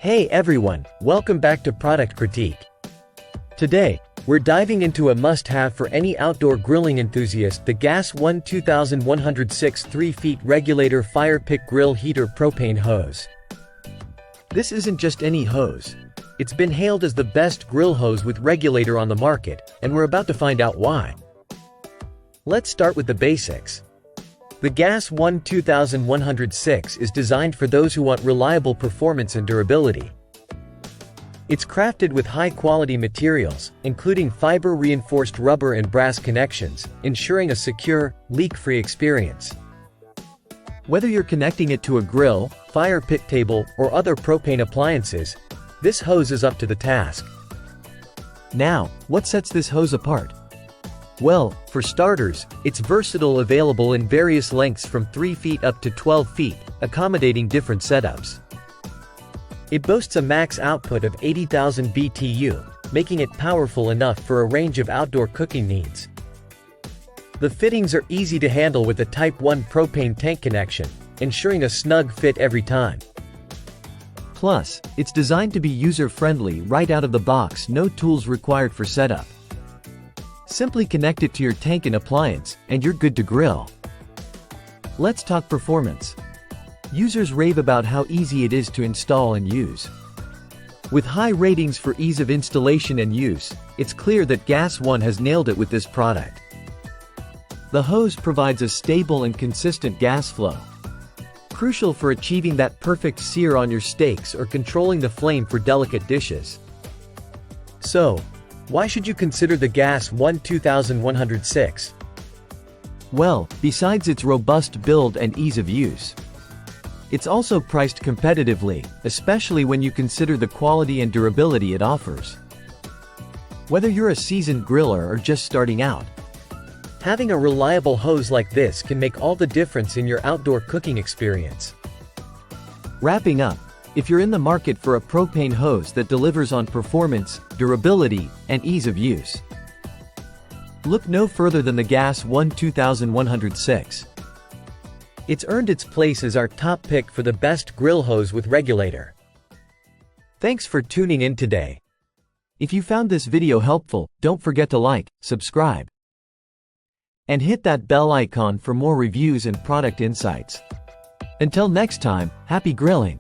Hey everyone, welcome back to Product Critique. Today, we're diving into a must-have for any outdoor grilling enthusiast, the Gas 1 2106 3-feet Regulator Fire Pit Grill Heater Propane Hose. This isn't just any hose. It's been hailed as the best grill hose with Regulator on the market, and we're about to find out why. Let's start with the basics. The Gas 1 2106 is designed for those who want reliable performance and durability. It's crafted with high-quality materials, including fiber-reinforced rubber and brass connections, ensuring a secure, leak-free experience. Whether you're connecting it to a grill, fire pit table, or other propane appliances, this hose is up to the task. Now, what sets this hose apart? Well, for starters, it's versatile, available in various lengths from 3 feet up to 12 feet, accommodating different setups. It boasts a max output of 80,000 BTU, making it powerful enough for a range of outdoor cooking needs. The fittings are easy to handle with a Type 1 propane tank connection, ensuring a snug fit every time. Plus, it's designed to be user-friendly right out of the box, no tools required for setup. Simply connect it to your tank and appliance, and you're good to grill. Let's talk performance. Users rave about how easy it is to install and use. With high ratings for ease of installation and use, it's clear that Gas 1 has nailed it with this product. The hose provides a stable and consistent gas flow, crucial for achieving that perfect sear on your steaks or controlling the flame for delicate dishes. So, why should you consider the Gas 1 2106? Well, besides its robust build and ease of use, it's also priced competitively, especially when you consider the quality and durability it offers. Whether you're a seasoned griller or just starting out, having a reliable hose like this can make all the difference in your outdoor cooking experience. Wrapping up, if you're in the market for a propane hose that delivers on performance, durability, and ease of use, look no further than the Gas 1 2106. It's earned its place as our top pick for the best grill hose with Regulator. Thanks for tuning in today. If you found this video helpful, don't forget to like, subscribe, and hit that bell icon for more reviews and product insights. Until next time, happy grilling!